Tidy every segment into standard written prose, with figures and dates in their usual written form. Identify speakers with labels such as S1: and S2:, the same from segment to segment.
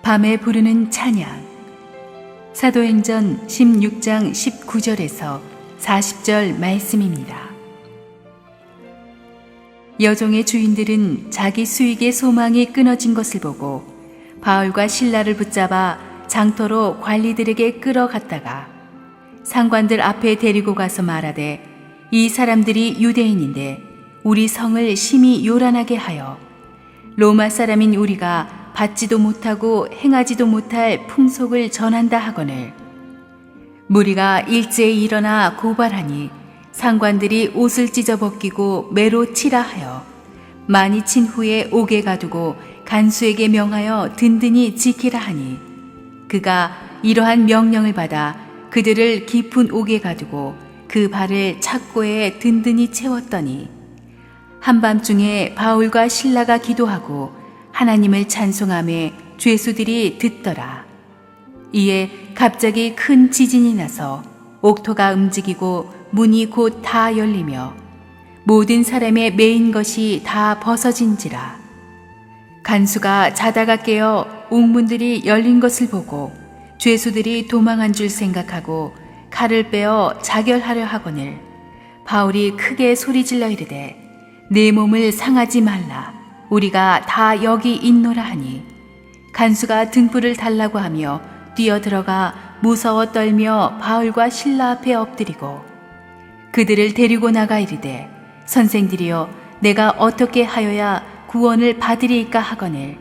S1: 밤에 부르는 찬양. 사도행전 16장 19절에서 40절 말씀입니다. 여종의 주인들은 자기 수익의 소망이 끊어진 것을 보고 바울과 실라를 붙잡아 장터로 관리들에게 끌어갔다가 상관들 앞에 데리고 가서 말하되, 이 사람들이 유대인인데 우리 성을 심히 요란하게 하여 로마 사람인 우리가 받지도 못하고 행하지도 못할 풍속을 전한다 하거늘. 무리가 일제히 일어나 고발하니 상관들이 옷을 찢어 벗기고 매로 치라 하여 많이 친 후에 옥에 가두고 간수에게 명하여 든든히 지키라 하니, 그가 이러한 명령을 받아 그들을 깊은 옥에 가두고 그 발을 착고에 든든히 채웠더니, 한밤중에 바울과 실라가 기도하고 하나님을 찬송하며 죄수들이 듣더라. 이에 갑자기 큰 지진이 나서 옥토가 움직이고 문이 곧 다 열리며 모든 사람의 매인 것이 다 벗어진지라. 간수가 자다가 깨어 옥문들이 열린 것을 보고 죄수들이 도망한 줄 생각하고 칼을 빼어 자결하려 하거늘 바울이 크게 소리질러 이르되, 내 몸을 상하지 말라. 우리가 다 여기 있노라 하니, 간수가 등불을 달라고 하며 뛰어들어가 무서워 떨며 바울과 실라 앞에 엎드리고 그들을 데리고 나가 이르되, 선생들이여, 내가 어떻게 하여야 구원을 받으리이까 하거늘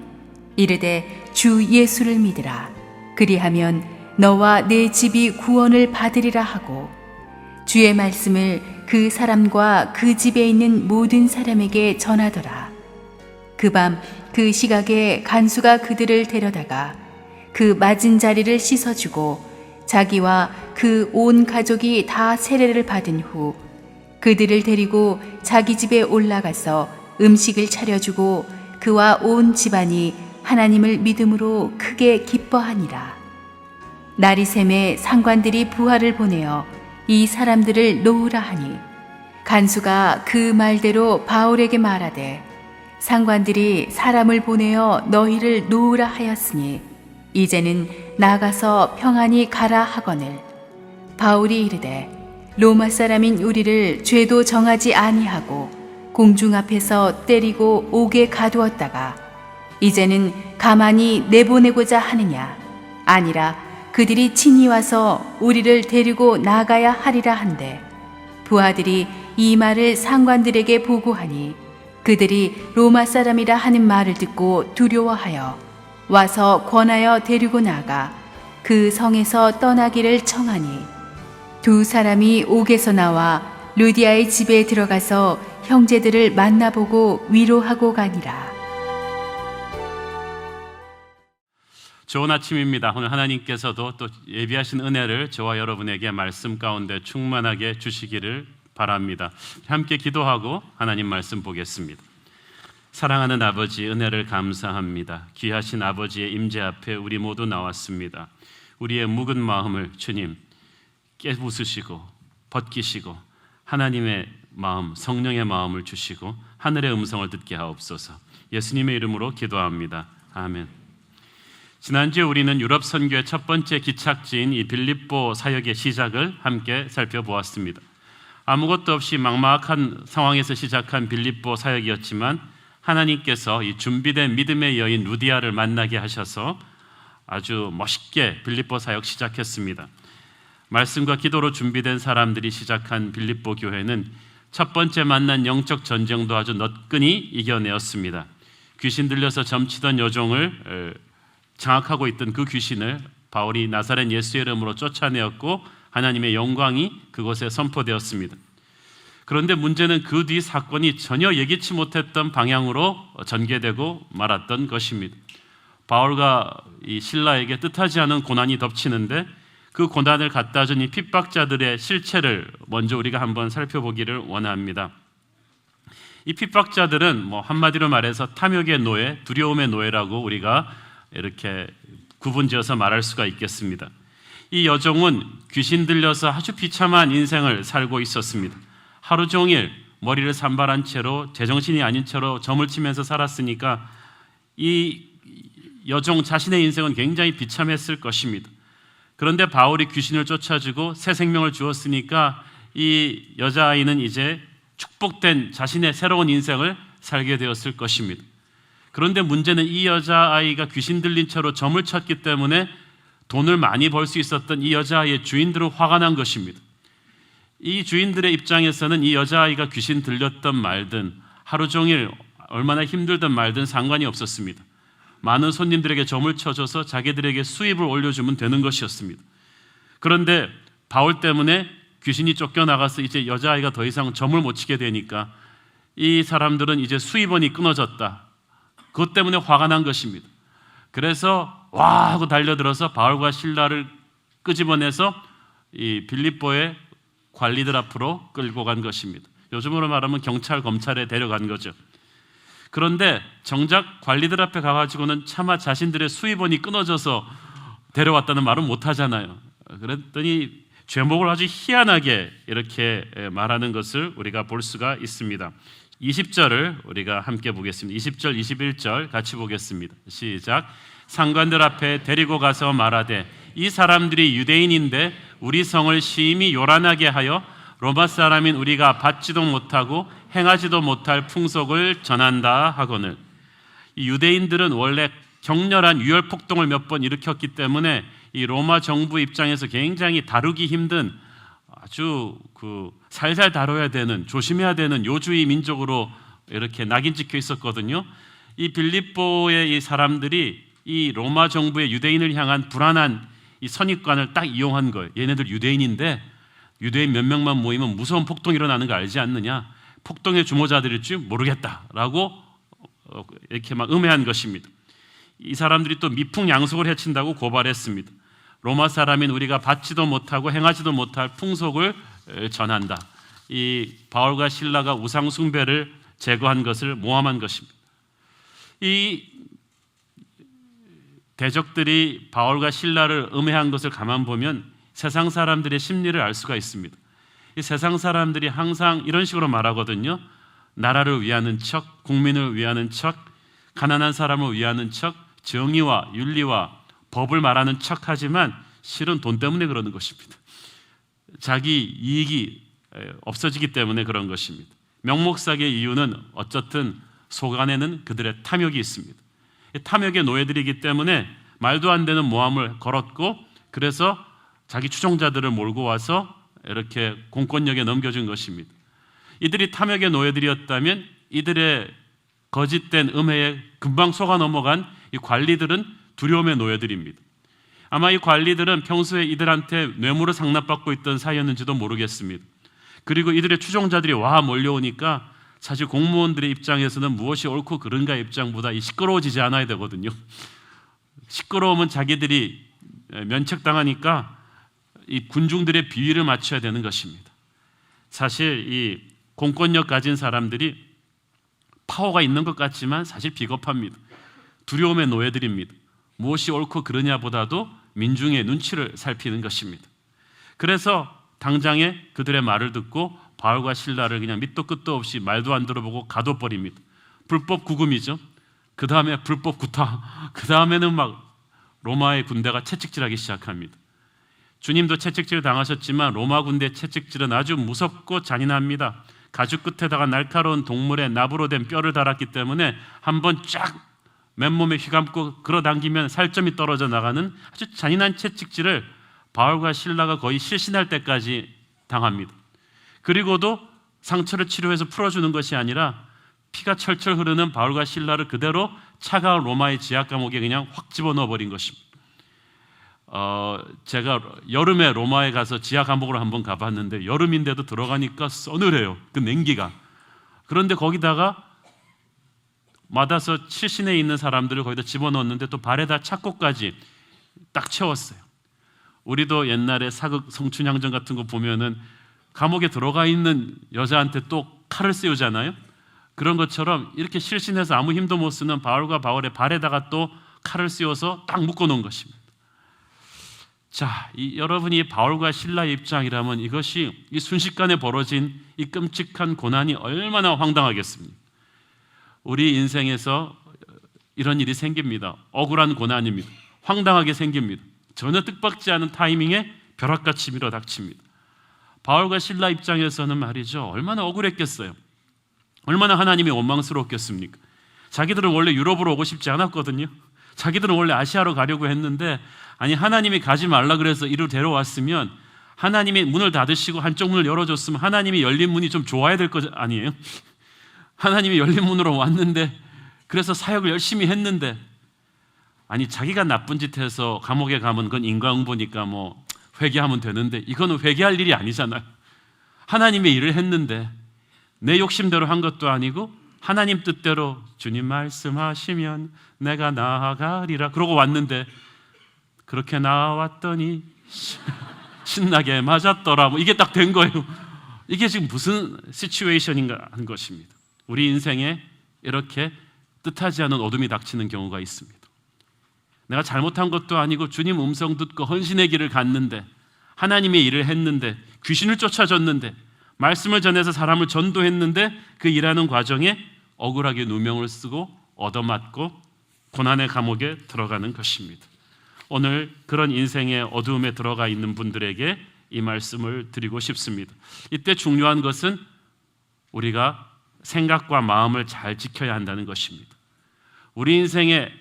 S1: 이르되, 주 예수를 믿으라. 그리하면 너와 내 집이 구원을 받으리라 하고 주의 말씀을 그 사람과 그 집에 있는 모든 사람에게 전하더라. 그 밤 그 시각에 간수가 그들을 데려다가 그 맞은 자리를 씻어주고 자기와 그 온 가족이 다 세례를 받은 후 그들을 데리고 자기 집에 올라가서 음식을 차려주고 그와 온 집안이 하나님을 믿음으로 크게 기뻐하니라. 날이 새매 상관들이 부하를 보내어 이 사람들을 놓으라 하니, 간수가 그 말대로 바울에게 말하되, 상관들이 사람을 보내어 너희를 놓으라 하였으니 이제는 나가서 평안히 가라 하거늘. 바울이 이르되, 로마 사람인 우리를 죄도 정하지 아니하고 공중 앞에서 때리고 옥에 가두었다가 이제는 가만히 내보내고자 하느냐? 아니라 그들이 친히 와서 우리를 데리고 나가야 하리라 한데, 부하들이 이 말을 상관들에게 보고하니 그들이 로마 사람이라 하는 말을 듣고 두려워하여 와서 권하여 데리고 나가 그 성에서 떠나기를 청하니, 두 사람이 옥에서 나와 루디아의 집에 들어가서 형제들을 만나보고 위로하고 가니라.
S2: 좋은 아침입니다. 오늘 하나님께서도 또 예비하신 은혜를 저와 여러분에게 말씀 가운데 충만하게 주시기를 바랍니다. 함께 기도하고 하나님 말씀 보겠습니다. 사랑하는 아버지, 은혜를 감사합니다. 귀하신 아버지의 임재 앞에 우리 모두 나왔습니다. 우리의 묵은 마음을 주님 깨부수시고 벗기시고 하나님의 마음, 성령의 마음을 주시고 하늘의 음성을 듣게 하옵소서. 예수님의 이름으로 기도합니다. 아멘. 지난주에 우리는 유럽 선교의 첫 번째 기착지인 이 빌립보 사역의 시작을 함께 살펴보았습니다. 아무것도 없이 막막한 상황에서 시작한 빌립보 사역이었지만 하나님께서 이 준비된 믿음의 여인 루디아를 만나게 하셔서 아주 멋있게 빌립보 사역 시작했습니다. 말씀과 기도로 준비된 사람들이 시작한 빌립보 교회는 첫 번째 만난 영적 전쟁도 아주 너끈히 이겨내었습니다. 귀신 들려서 점치던 여종을 장악하고 있던 그 귀신을 바울이 나사렛 예수의 이름으로 쫓아내었고 하나님의 영광이 그곳에 선포되었습니다. 그런데 문제는 그 뒤 사건이 전혀 예기치 못했던 방향으로 전개되고 말았던 것입니다. 바울과 이 실라에게 뜻하지 않은 고난이 덮치는데 그 고난을 갖다 준 이 핍박자들의 실체를 먼저 우리가 한번 살펴보기를 원합니다. 이 핍박자들은 한마디로 말해서 탐욕의 노예, 두려움의 노예라고 우리가 이렇게 구분지어서 말할 수가 있겠습니다. 이 여종은 귀신 들려서 아주 비참한 인생을 살고 있었습니다. 하루 종일 머리를 산발한 채로 제정신이 아닌 채로 점을 치면서 살았으니까 이 여종 자신의 인생은 굉장히 비참했을 것입니다. 그런데 바울이 귀신을 쫓아주고 새 생명을 주었으니까 이 여자아이는 이제 축복된 자신의 새로운 인생을 살게 되었을 것입니다. 그런데 문제는 이 여자아이가 귀신 들린 채로 점을 쳤기 때문에 돈을 많이 벌 수 있었던 이 여자아이의 주인들은 화가 난 것입니다. 이 주인들의 입장에서는 이 여자아이가 귀신 들렸던 말든 하루 종일 얼마나 힘들든 말든 상관이 없었습니다. 많은 손님들에게 점을 쳐줘서 자기들에게 수입을 올려주면 되는 것이었습니다. 그런데 바울 때문에 귀신이 쫓겨나가서 이제 여자아이가 더 이상 점을 못 치게 되니까 이 사람들은 이제 수입원이 끊어졌다. 그것 때문에 화가 난 것입니다. 그래서 와 하고 달려들어서 바울과 실라를 끄집어내서 이 빌립보의 관리들 앞으로 끌고 간 것입니다. 요즘으로 말하면 경찰, 검찰에 데려간 거죠. 그런데 정작 관리들 앞에 가가지고는 차마 자신들의 수입원이 끊어져서 데려왔다는 말은 못하잖아요. 그랬더니 죄목을 아주 희한하게 이렇게 말하는 것을 우리가 볼 수가 있습니다. 20절을 우리가 함께 보겠습니다. 20절, 21절 같이 보겠습니다. 시작. 상관들 앞에 데리고 가서 말하되 이 사람들이 유대인인데 우리 성을 심히 요란하게 하여 로마 사람인 우리가 받지도 못하고 행하지도 못할 풍속을 전한다 하거늘. 이 유대인들은 원래 격렬한 유혈 폭동을 몇 번 일으켰기 때문에 이 로마 정부 입장에서 굉장히 다루기 힘든 아주 살살 다뤄야 되는, 조심해야 되는 요주의 민족으로 이렇게 낙인 찍혀 있었거든요. 이 빌립보의 이 사람들이 이 로마 정부의 유대인을 향한 불안한 이 선입관을 딱 이용한 거예요. 얘네들 유대인인데 유대인 몇 명만 모이면 무서운 폭동이 일어나는 거 알지 않느냐? 폭동의 주모자들일 줄 모르겠다라고 이렇게 막 음해한 것입니다. 이 사람들이 또 미풍양속을 해친다고 고발했습니다. 로마 사람인 우리가 받지도 못하고 행하지도 못할 풍속을 전한다. 이 바울과 실라가 우상 숭배를 제거한 것을 모함한 것입니다. 이 대적들이 바울과 실라를 음해한 것을 가만 보면 세상 사람들의 심리를 알 수가 있습니다. 이 세상 사람들이 항상 이런 식으로 말하거든요. 나라를 위하는 척, 국민을 위하는 척, 가난한 사람을 위하는 척, 정의와 윤리와 법을 말하는 척하지만 실은 돈 때문에 그러는 것입니다. 자기 이익이 없어지기 때문에 그런 것입니다. 명목상의 이유는 어쨌든 속 안에는 그들의 탐욕이 있습니다. 탐욕의 노예들이기 때문에 말도 안 되는 모함을 걸었고 그래서 자기 추종자들을 몰고 와서 이렇게 공권력에 넘겨준 것입니다. 이들이 탐욕의 노예들이었다면 이들의 거짓된 음해에 금방 속아 넘어간 이 관리들은 두려움의 노예들입니다. 아마 이 관리들은 평소에 이들한테 뇌물을 상납받고 있던 사이였는지도 모르겠습니다. 그리고 이들의 추종자들이 와 몰려오니까 사실 공무원들의 입장에서는 무엇이 옳고 그른가 입장보다 시끄러워지지 않아야 되거든요. 시끄러우면 자기들이 면책당하니까 이 군중들의 비위를 맞춰야 되는 것입니다. 사실 이 공권력 가진 사람들이 파워가 있는 것 같지만 사실 비겁합니다. 두려움의 노예들입니다. 무엇이 옳고 그르냐보다도 민중의 눈치를 살피는 것입니다. 그래서 당장에 그들의 말을 듣고 바울과 실라를 그냥 밑도 끝도 없이 말도 안 들어보고 가둬버립니다. 불법 구금이죠. 그 다음에 불법 구타, 그 다음에는 막 로마의 군대가 채찍질하기 시작합니다. 주님도 채찍질 당하셨지만 로마 군대의 채찍질은 아주 무섭고 잔인합니다. 가죽 끝에다가 날카로운 동물의 납으로 된 뼈를 달았기 때문에 한번 쫙 맨몸에 휘감고 끌어당기면 살점이 떨어져 나가는 아주 잔인한 채찍질을 바울과 실라가 거의 실신할 때까지 당합니다. 그리고도 상처를 치료해서 풀어주는 것이 아니라 피가 철철 흐르는 바울과 실라를 그대로 차가운 로마의 지하 감옥에 그냥 확 집어넣어 버린 것입니다. 제가 여름에 로마에 가서 지하 감옥을 한번 가봤는데 여름인데도 들어가니까 서늘해요. 그 냉기가. 그런데 거기다가 맞아서 칠신에 있는 사람들을 거기다 집어넣었는데 또 발에다 착고까지 딱 채웠어요. 우리도 옛날에 사극 성춘향전 같은 거 보면은 감옥에 들어가 있는 여자한테 또 칼을 씌우잖아요. 그런 것처럼 이렇게 실신해서 아무 힘도 못 쓰는 바울과 바울의 발에다가 또 칼을 씌워서 딱 묶어놓은 것입니다. 자, 여러분이 바울과 실라의 입장이라면 이것이 이 순식간에 벌어진 이 끔찍한 고난이 얼마나 황당하겠습니까? 우리 인생에서 이런 일이 생깁니다. 억울한 고난입니다. 황당하게 생깁니다. 전혀 뜻밖지 않은 타이밍에 벼락같이 밀어닥칩니다. 바울과 실라 입장에서는 말이죠, 얼마나 억울했겠어요. 얼마나 하나님이 원망스러웠겠습니까? 자기들은 원래 유럽으로 오고 싶지 않았거든요. 자기들은 원래 아시아로 가려고 했는데, 아니 하나님이 가지 말라 그래서 이리로 데려왔으면, 하나님이 문을 닫으시고 한쪽 문을 열어줬으면 하나님이 열린 문이 좀 좋아야 될 거 아니에요? 하나님이 열린 문으로 왔는데, 그래서 사역을 열심히 했는데, 아니 자기가 나쁜 짓 해서 감옥에 가면 그건 인과응보니까 뭐 회개하면 되는데, 이거는 회개할 일이 아니잖아요. 하나님의 일을 했는데 내 욕심대로 한 것도 아니고 하나님 뜻대로 주님 말씀하시면 내가 나아가리라 그러고 왔는데, 그렇게 나왔더니 신나게 맞았더라, 뭐 이게 딱 된 거예요. 이게 지금 무슨 시츄에이션인가 하는 것입니다. 우리 인생에 이렇게 뜻하지 않은 어둠이 닥치는 경우가 있습니다. 내가 잘못한 것도 아니고 주님 음성 듣고 헌신의 길을 갔는데, 하나님의 일을 했는데, 귀신을 쫓아줬는데, 말씀을 전해서 사람을 전도했는데, 그 일하는 과정에 억울하게 누명을 쓰고 얻어맞고 고난의 감옥에 들어가는 것입니다. 오늘 그런 인생의 어두움에 들어가 있는 분들에게 이 말씀을 드리고 싶습니다. 이때 중요한 것은 우리가 생각과 마음을 잘 지켜야 한다는 것입니다. 우리 인생의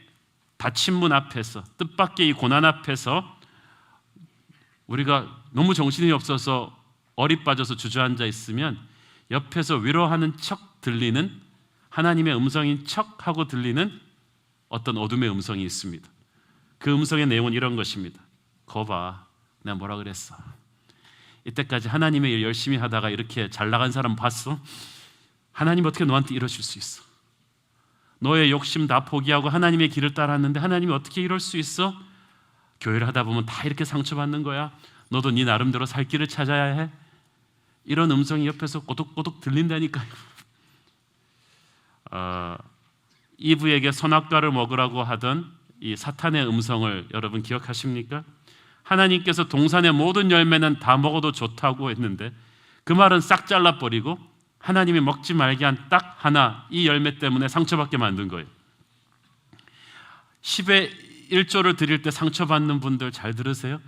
S2: 닫힌 문 앞에서, 뜻밖의 이 고난 앞에서 우리가 너무 정신이 없어서 얼이 빠져서 주저앉아 있으면 옆에서 위로하는 척 들리는, 하나님의 음성인 척하고 들리는 어떤 어둠의 음성이 있습니다. 그 음성의 내용은 이런 것입니다. 거봐, 내가 뭐라 그랬어? 이때까지 하나님의 일 열심히 하다가 이렇게 잘 나간 사람 봤어? 하나님 어떻게 너한테 이러실 수 있어? 너의 욕심 다 포기하고 하나님의 길을 따랐는데 하나님이 어떻게 이럴 수 있어? 교회를 하다 보면 다 이렇게 상처받는 거야. 너도 네 나름대로 살 길을 찾아야 해. 이런 음성이 옆에서 꼬독꼬독 들린다니까요. 이브에게 선악과를 먹으라고 하던 이 사탄의 음성을 여러분 기억하십니까? 하나님께서 동산의 모든 열매는 다 먹어도 좋다고 했는데, 그 말은 싹 잘라버리고 하나님이 먹지 말게 한 딱 하나, 이 열매 때문에 상처받게 만든 거예요. 10의 1조를 드릴 때 상처받는 분들 잘 들으세요.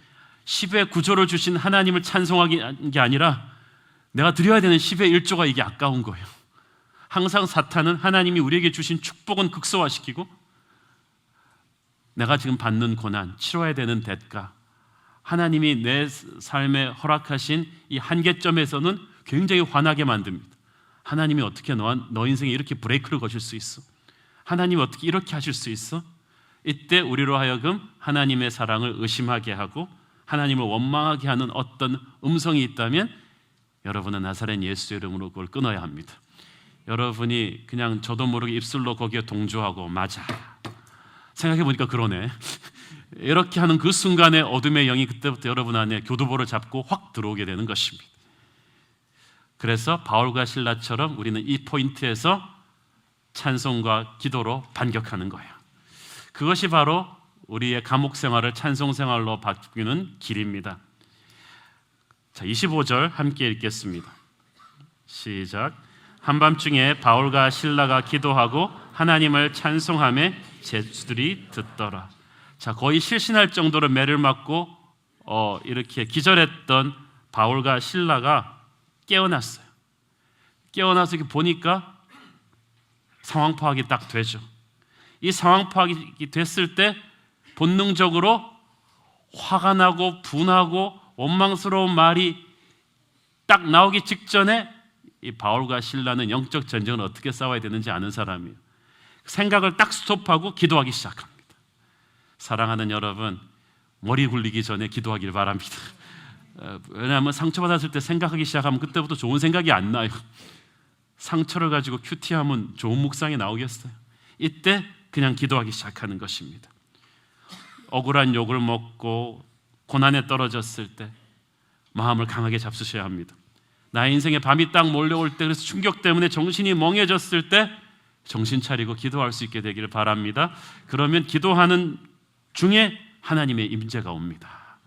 S2: 10의 9조를 주신 하나님을 찬송하는 게 아니라 내가 드려야 되는 10의 1조가 이게 아까운 거예요. 항상 사탄은 하나님이 우리에게 주신 축복은 극소화시키고, 내가 지금 받는 고난, 치러야 되는 대가, 하나님이 내 삶에 허락하신 이 한계점에서는 굉장히 화나게 만듭니다. 하나님이 어떻게 너 인생에 이렇게 브레이크를 거실 수 있어? 하나님이 어떻게 이렇게 하실 수 있어? 이때 우리로 하여금 하나님의 사랑을 의심하게 하고 하나님을 원망하게 하는 어떤 음성이 있다면, 여러분은 나사렛 예수의 이름으로 그걸 끊어야 합니다. 여러분이 그냥 저도 모르게 입술로 거기에 동조하고 맞아, 생각해보니까 그러네, 이렇게 하는 그 순간에 어둠의 영이 그때부터 여러분 안에 교두보를 잡고 확 들어오게 되는 것입니다. 그래서 바울과 실라처럼 우리는 이 포인트에서 찬송과 기도로 반격하는 거예요. 그것이 바로 우리의 감옥 생활을 찬송 생활로 바꾸는 길입니다. 자, 25절 함께 읽겠습니다. 시작. 한밤중에 바울과 실라가 기도하고 하나님을 찬송하며 제수들이 듣더라. 자, 거의 실신할 정도로 매를 맞고 이렇게 기절했던 바울과 실라가 깨어났어요. 깨어나서 이렇게 보니까 상황 파악이 딱 되죠. 이 상황 파악이 됐을 때 본능적으로 화가 나고 분하고 원망스러운 말이 딱 나오기 직전에 이 바울과 실라는 영적 전쟁을 어떻게 싸워야 되는지 아는 사람이에요. 생각을 딱 스톱하고 기도하기 시작합니다. 사랑하는 여러분, 머리 굴리기 전에 기도하길 바랍니다. 왜냐하면 상처받았을 때 생각하기 시작하면 그때부터 좋은 생각이 안 나요. 상처를 가지고 큐티하면 좋은 묵상이 나오겠어요? 이때 그냥 기도하기 시작하는 것입니다. 억울한 욕을 먹고 고난에 떨어졌을 때 마음을 강하게 잡수셔야 합니다. 나의 인생에 밤이 딱 몰려올 때, 그래서 충격 때문에 정신이 멍해졌을 때 정신 차리고 기도할 수 있게 되기를 바랍니다. 그러면 기도하는 중에 하나님의 임재가 옵니다.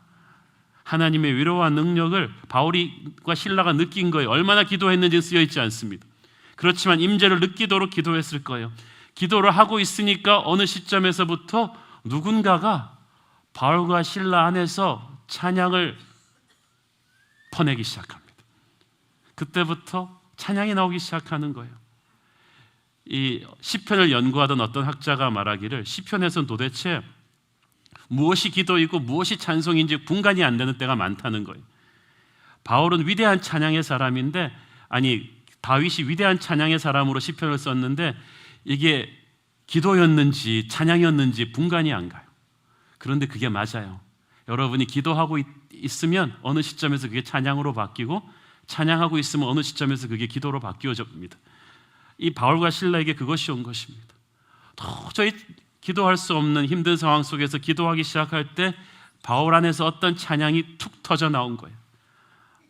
S2: 하나님의 위로와 능력을 바울과 실라가 느낀 거예요. 얼마나 기도했는지 쓰여 있지 않습니다. 그렇지만 임재를 느끼도록 기도했을 거예요. 기도를 하고 있으니까 어느 시점에서부터 누군가가 바울과 실라 안에서 찬양을 퍼내기 시작합니다. 그때부터 찬양이 나오기 시작하는 거예요. 이 시편을 연구하던 어떤 학자가 말하기를 시편에서는 도대체 무엇이 기도이고 무엇이 찬송인지 분간이 안 되는 때가 많다는 거예요. 바울은 위대한 찬양의 사람인데, 다윗이 위대한 찬양의 사람으로 시편을 썼는데 이게 기도였는지 찬양이었는지 분간이 안 가요. 그런데 그게 맞아요. 여러분이 기도하고 있으면 어느 시점에서 그게 찬양으로 바뀌고, 찬양하고 있으면 어느 시점에서 그게 기도로 바뀌어집니다. 이 바울과 실라에게 그것이 온 것입니다. 도저히 기도할 수 없는 힘든 상황 속에서 기도하기 시작할 때 바울 안에서 어떤 찬양이 툭 터져 나온 거예요.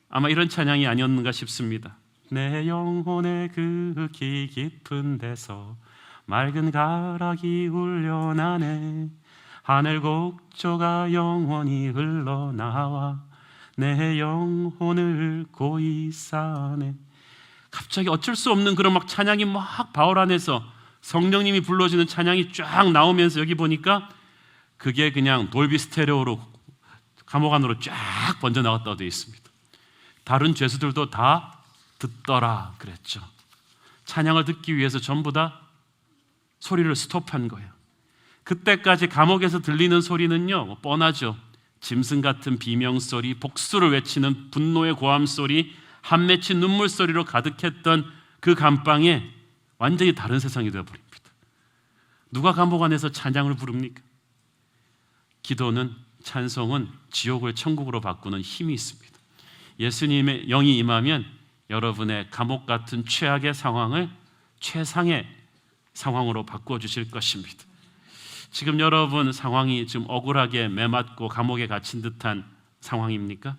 S2: 아마 이런 찬양이 아니었는가 싶습니다. 내 영혼의 그 깊은 데서 맑은 가락이 울려나네. 하늘 곡조가 영원히 흘러나와 내 영혼을 고이 싸네. 갑자기 어쩔 수 없는 그런 막 찬양이 막 바울 안에서 성령님이 불러주는 찬양이 쫙 나오면서 여기 보니까 그게 그냥 돌비 스테레오로 감옥 안으로 쫙 번져 나갔다고 되어 있습니다. 다른 죄수들도 다 듣더라 그랬죠. 찬양을 듣기 위해서 전부 다 소리를 스톱한 거예요. 그때까지 감옥에서 들리는 소리는요, 뻔하죠. 짐승 같은 비명소리, 복수를 외치는 분노의 고함소리, 한 맺힌 눈물소리로 가득했던 그 감방에 완전히 다른 세상이 되어버립니다. 누가 감옥 안에서 찬양을 부릅니까? 기도는, 찬송은 지옥을 천국으로 바꾸는 힘이 있습니다. 예수님의 영이 임하면 여러분의 감옥 같은 최악의 상황을 최상의 상황으로 바꾸어 주실 것입니다. 지금 여러분 상황이 좀 억울하게 매맞고 감옥에 갇힌 듯한 상황입니까?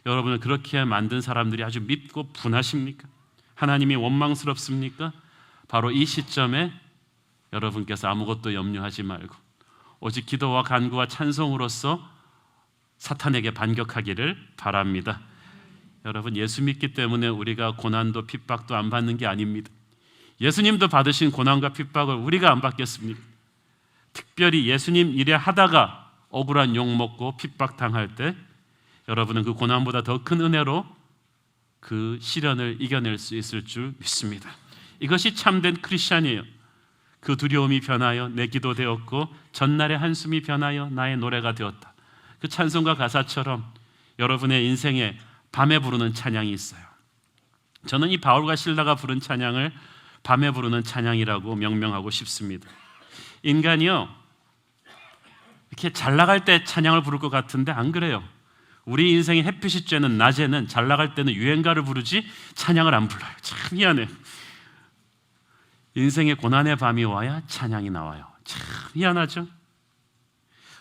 S2: 여러분을 그렇게 만든 사람들이 아주 밉고 분하십니까? 하나님이 원망스럽습니까? 바로 이 시점에 여러분께서 아무것도 염려하지 말고 오직 기도와 간구와 찬송으로서 사탄에게 반격하기를 바랍니다. 여러분, 예수 믿기 때문에 우리가 고난도 핍박도 안 받는 게 아닙니다. 예수님도 받으신 고난과 핍박을 우리가 안 받겠습니까? 특별히 예수님 일에 하다가 억울한 욕 먹고 핍박당할 때 여러분은 그 고난보다 더 큰 은혜로 그 시련을 이겨낼 수 있을 줄 믿습니다. 이것이 참된 크리스찬이에요. 그 두려움이 변하여 내 기도 되었고 전날의 한숨이 변하여 나의 노래가 되었다. 그 찬송가 가사처럼 여러분의 인생에 밤에 부르는 찬양이 있어요. 저는 이 바울과 실라가 부른 찬양을 밤에 부르는 찬양이라고 명명하고 싶습니다. 인간이요, 이렇게 잘 나갈 때 찬양을 부를 것 같은데 안 그래요. 우리 인생의 햇빛이 쬐는 낮에는 잘 나갈 때는 유행가를 부르지 찬양을 안 불러요. 참 미안해요. 인생의 고난의 밤이 와야 찬양이 나와요. 참 미안하죠.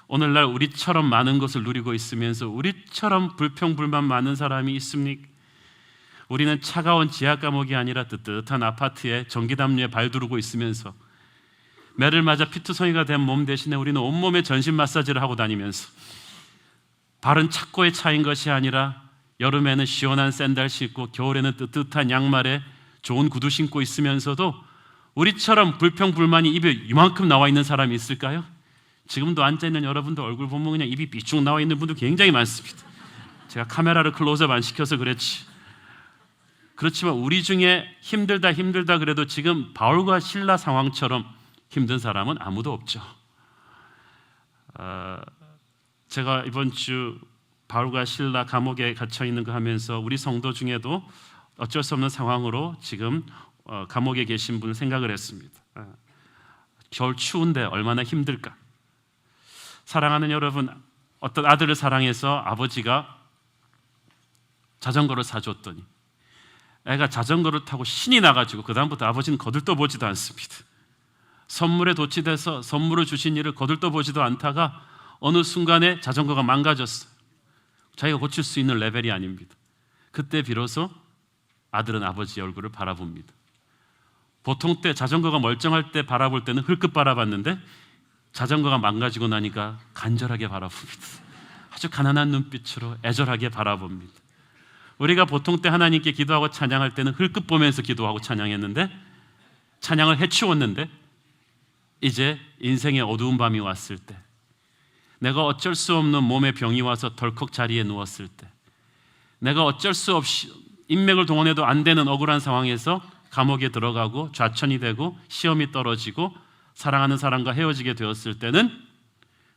S2: 오늘날 우리처럼 많은 것을 누리고 있으면서 우리처럼 불평불만 많은 사람이 있습니까? 우리는 차가운 지하 감옥이 아니라 뜨뜻한 아파트에 전기담요에 발 두르고 있으면서 매를 맞아 피투성이가 된 몸 대신에 우리는 온몸에 전신 마사지를 하고 다니면서 발은 착고에 차인 것이 아니라 여름에는 시원한 샌들 신고 겨울에는 뜨뜻한 양말에 좋은 구두 신고 있으면서도 우리처럼 불평불만이 입에 이만큼 나와 있는 사람이 있을까요? 지금도 앉아있는 여러분들 얼굴 보면 그냥 입이 삐쭉 나와 있는 분들 굉장히 많습니다. 제가 카메라를 클로즈업 안 시켜서 그렇지. 그렇지만 우리 중에 힘들다 그래도 지금 바울과 실라 상황처럼 힘든 사람은 아무도 없죠. 제가 이번 주 바울과 실라 감옥에 갇혀 있는 거 하면서 우리 성도 중에도 어쩔 수 없는 상황으로 지금 감옥에 계신 분을 생각을 했습니다. 겨울 추운데 얼마나 힘들까. 사랑하는 여러분, 어떤 아들을 사랑해서 아버지가 자전거를 사줬더니 애가 자전거를 타고 신이 나가지고 그 다음부터 아버지는 거들떠보지도 않습니다. 선물에 도취돼서 선물을 주신 일을 거들떠보지도 않다가 어느 순간에 자전거가 망가졌어요. 자기가 고칠 수 있는 레벨이 아닙니다. 그때 비로소 아들은 아버지의 얼굴을 바라봅니다. 보통 때 자전거가 멀쩡할 때 바라볼 때는 흘끗 바라봤는데 자전거가 망가지고 나니까 간절하게 바라봅니다. 아주 가난한 눈빛으로 애절하게 바라봅니다. 우리가 보통 때 하나님께 기도하고 찬양할 때는 흘끗 보면서 기도하고 찬양했는데, 찬양을 해치웠는데 이제 인생의 어두운 밤이 왔을 때, 내가 어쩔 수 없는 몸에 병이 와서 덜컥 자리에 누웠을 때, 내가 어쩔 수 없이 인맥을 동원해도 안 되는 억울한 상황에서 감옥에 들어가고 좌천이 되고 시험이 떨어지고 사랑하는 사람과 헤어지게 되었을 때는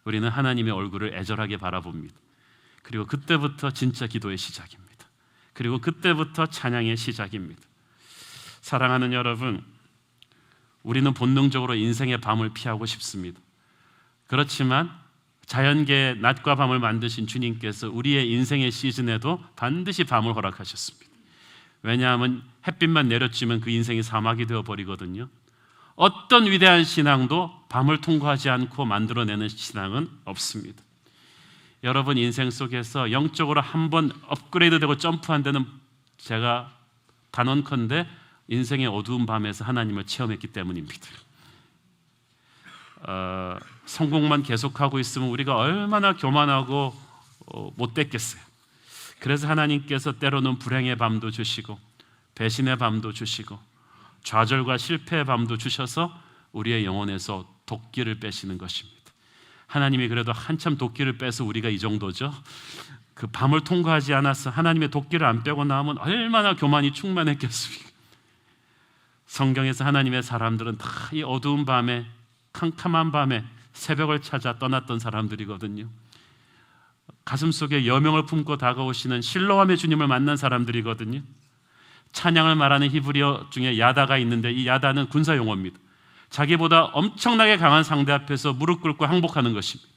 S2: 우리는 하나님의 얼굴을 애절하게 바라봅니다. 그리고 그때부터 진짜 기도의 시작입니다. 그리고 그때부터 찬양의 시작입니다. 사랑하는 여러분, 우리는 본능적으로 인생의 밤을 피하고 싶습니다. 그렇지만 자연계의 낮과 밤을 만드신 주님께서 우리의 인생의 시즌에도 반드시 밤을 허락하셨습니다. 왜냐하면 햇빛만 내려치면 그 인생이 사막이 되어버리거든요. 어떤 위대한 신앙도 밤을 통과하지 않고 만들어내는 신앙은 없습니다. 여러분 인생 속에서 영적으로 한번 업그레이드되고 점프한 데는 제가 단언컨대 인생의 어두운 밤에서 하나님을 체험했기 때문입니다. 성공만 계속하고 있으면 우리가 얼마나 교만하고 못됐겠어요. 그래서 하나님께서 때로는 불행의 밤도 주시고 배신의 밤도 주시고 좌절과 실패의 밤도 주셔서 우리의 영혼에서 도끼를 빼시는 것입니다. 하나님이 그래도 한참 도끼를 빼서 우리가 이 정도죠. 그 밤을 통과하지 않아서 하나님의 도끼를 안 빼고 나오면 얼마나 교만이 충만했겠습니까? 성경에서 하나님의 사람들은 다 이 어두운 밤에, 캄캄한 밤에 새벽을 찾아 떠났던 사람들이거든요. 가슴속에 여명을 품고 다가오시는 실로암의 주님을 만난 사람들이거든요. 찬양을 말하는 히브리어 중에 야다가 있는데 이 야다는 군사 용어입니다. 자기보다 엄청나게 강한 상대 앞에서 무릎 꿇고 항복하는 것입니다.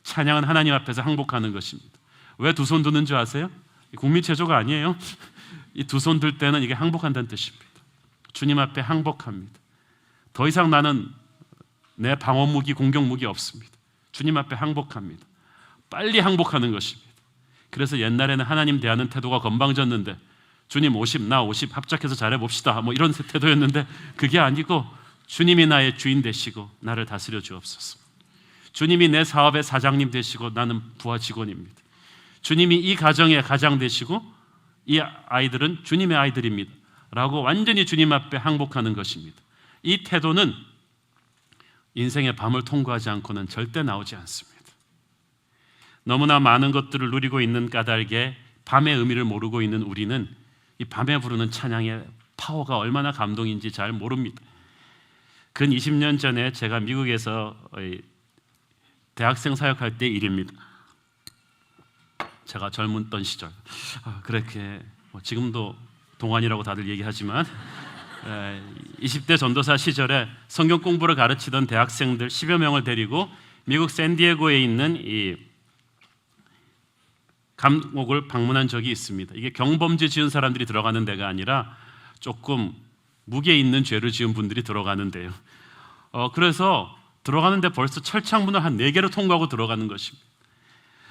S2: 찬양은 하나님 앞에서 항복하는 것입니다. 왜 두 손 드는 줄 아세요? 국민 체조가 아니에요. 이 두 손 들 때는 이게 항복한다는 뜻입니다. 주님 앞에 항복합니다. 더 이상 나는 내 방어 무기, 공격 무기 없습니다. 주님 앞에 항복합니다. 빨리 항복하는 것입니다. 그래서 옛날에는 하나님 대하는 태도가 건방졌는데 주님 50, 나 50 합작해서 잘해봅시다 뭐 이런 태도였는데 그게 아니고 주님이 나의 주인 되시고 나를 다스려 주옵소서. 주님이 내 사업의 사장님 되시고 나는 부하 직원입니다. 주님이 이 가정의 가장 되시고 이 아이들은 주님의 아이들입니다 라고 완전히 주님 앞에 항복하는 것입니다. 이 태도는 인생의 밤을 통과하지 않고는 절대 나오지 않습니다. 너무나 많은 것들을 누리고 있는 까닭에 밤의 의미를 모르고 있는 우리는 이 밤에 부르는 찬양의 파워가 얼마나 감동인지 잘 모릅니다. 근 20년 전에 제가 미국에서 대학생 사역할 때 일입니다. 제가 젊었던 시절 그렇게 지금도 동안이라고 다들 얘기하지만 20대 전도사 시절에 성경 공부를 가르치던 대학생들 10여 명을 데리고 미국 샌디에고에 있는 이 감옥을 방문한 적이 있습니다. 이게 경범죄 지은 사람들이 들어가는 데가 아니라 조금 무게 있는 죄를 지은 분들이 들어가는 데요. 그래서 들어가는데 벌써 철창문을 한 4개를 통과하고 들어가는 것입니다.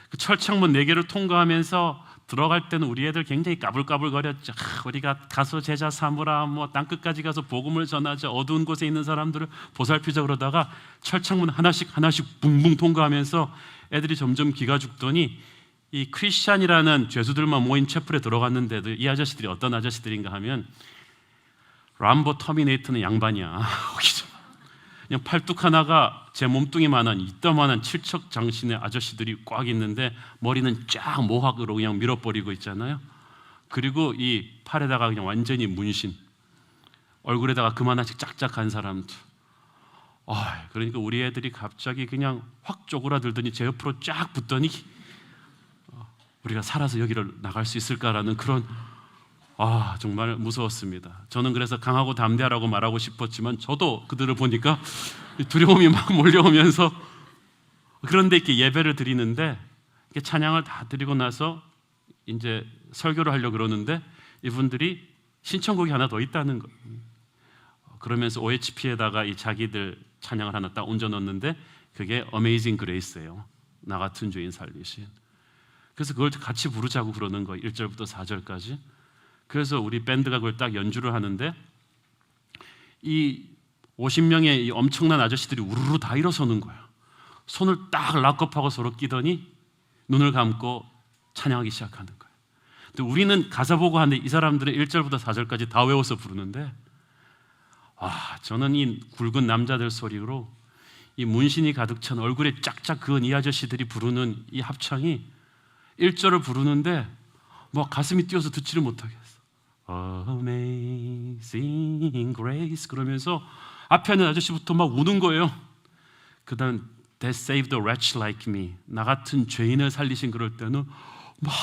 S2: 그 철창문 4개를 통과하면서 들어갈 때는 우리 애들 굉장히 까불까불거렸죠. 우리가 가서 제자 삼으라, 뭐 땅끝까지 가서 복음을 전하자, 어두운 곳에 있는 사람들을 보살피자 그러다가 철창문 하나씩 붕붕 통과하면서 애들이 점점 기가 죽더니 이 크리스찬이라는 죄수들만 모인 채플에 들어갔는데도 이 아저씨들이 어떤 아저씨들인가 하면 람보 터미네이터는 양반이야. 그냥 팔뚝 하나가 제 몸뚱이만한 이따만한 칠척장신의 아저씨들이 꽉 있는데 머리는 쫙 모학으로 그냥 밀어버리고 있잖아요. 그리고 이 팔에다가 그냥 완전히 문신, 얼굴에다가 그만하씩 짝짝한 사람들. 그러니까 우리 애들이 갑자기 그냥 확 쪼그라들더니 제 옆으로 쫙 붙더니 우리가 살아서 여기를 나갈 수 있을까라는 그런 정말 무서웠습니다. 저는 그래서 강하고 담대하라고 말하고 싶었지만 저도 그들을 보니까 두려움이 막 몰려오면서 그런데 이렇게 예배를 드리는데 이렇게 찬양을 다 드리고 나서 이제 설교를 하려고 그러는데 이분들이 신청곡이 하나 더 있다는 거예요. 그러면서 OHP에다가 이 자기들 찬양을 하나 딱 얹어 넣었는데 그게 Amazing Grace예요. 나 같은 죄인 살리신. 그래서 그걸 같이 부르자고 그러는 거예요. 1절부터 4절까지. 그래서 우리 밴드가 그걸 딱 연주를 하는데 이 50명의 이 엄청난 아저씨들이 우르르 다 일어서는 거예요. 손을 딱 락업하고 서로 끼더니 눈을 감고 찬양하기 시작하는 거예요. 근데 우리는 가사 보고 하는데 이 사람들은 1절부터 4절까지 다 외워서 부르는데 저는 이 굵은 남자들 소리로 이 문신이 가득 찬 얼굴에 쫙쫙 그은 이 아저씨들이 부르는 이 합창이 1절을 부르는데 뭐 가슴이 뛰어서 듣지를 못하겠어. Amazing Grace 그러면서 앞에 있는 아저씨부터 막 우는 거예요. 그 다음 That saved a wretch like me, 나 같은 죄인을 살리신. 그럴 때는 막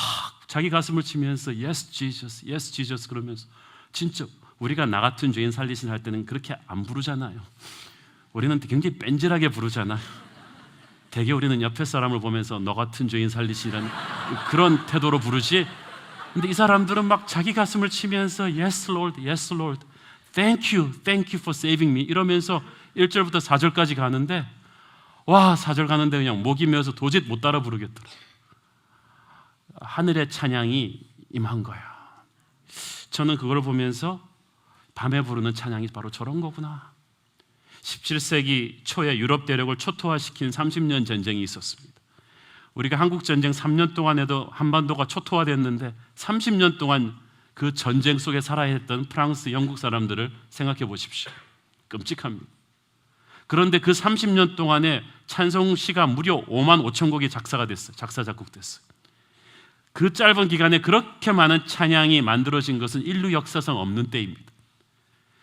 S2: 자기 가슴을 치면서 Yes Jesus, Yes Jesus 그러면서, 진짜 우리가 나 같은 죄인 살리신 할 때는 그렇게 안 부르잖아요. 우리는 굉장히 뺀질하게 부르잖아요. 대개 우리는 옆에 사람을 보면서 너 같은 죄인 살리시라는 그런 태도로 부르지. 근데 이 사람들은 막 자기 가슴을 치면서 Yes Lord, Yes Lord, Thank you for saving me 이러면서 1절부터 4절까지 가는데, 와, 4절 가는데 그냥 목이 메어서 도저히 못 따라 부르겠더라. 하늘의 찬양이 임한 거야. 저는 그걸 보면서 밤에 부르는 찬양이 바로 저런 거구나. 17세기 초에 유럽 대륙을 초토화시킨 30년 전쟁이 있었습니다. 우리가 한국 전쟁 3년 동안에도 한반도가 초토화됐는데 30년 동안 그 전쟁 속에 살아야 했던 프랑스, 영국 사람들을 생각해 보십시오. 끔찍합니다. 그런데 그 30년 동안에 찬송시가 무려 5만 5천 곡이 작사가 됐어요. 작사 작곡됐어요. 그 짧은 기간에 그렇게 많은 찬양이 만들어진 것은 인류 역사상 없는 때입니다.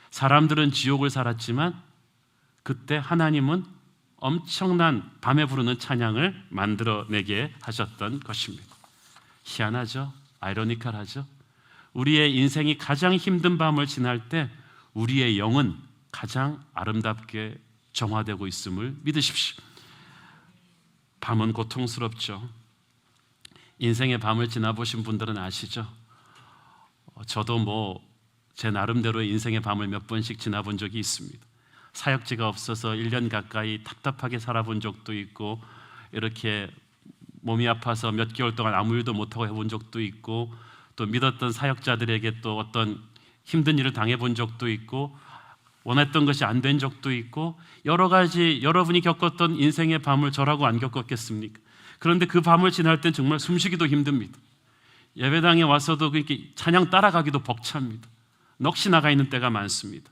S2: 사람들은 지옥을 살았지만 그때 하나님은 엄청난 밤에 부르는 찬양을 만들어내게 하셨던 것입니다. 희한하죠? 아이러니컬하죠? 우리의 인생이 가장 힘든 밤을 지날 때 우리의 영은 가장 아름답게 정화되고 있음을 믿으십시오. 밤은 고통스럽죠. 인생의 밤을 지나보신 분들은 아시죠? 저도 제 나름대로의 인생의 밤을 몇 번씩 지나본 적이 있습니다. 사역지가 없어서 1년 가까이 답답하게 살아본 적도 있고, 이렇게 몸이 아파서 몇 개월 동안 아무 일도 못하고 해본 적도 있고, 또 믿었던 사역자들에게 또 어떤 힘든 일을 당해본 적도 있고, 원했던 것이 안 된 적도 있고, 여러 가지 여러분이 겪었던 인생의 밤을 저라고 안 겪었겠습니까? 그런데 그 밤을 지날 땐 정말 숨쉬기도 힘듭니다. 예배당에 와서도 그렇게 찬양 따라가기도 벅찹니다. 넋이 나가 있는 때가 많습니다.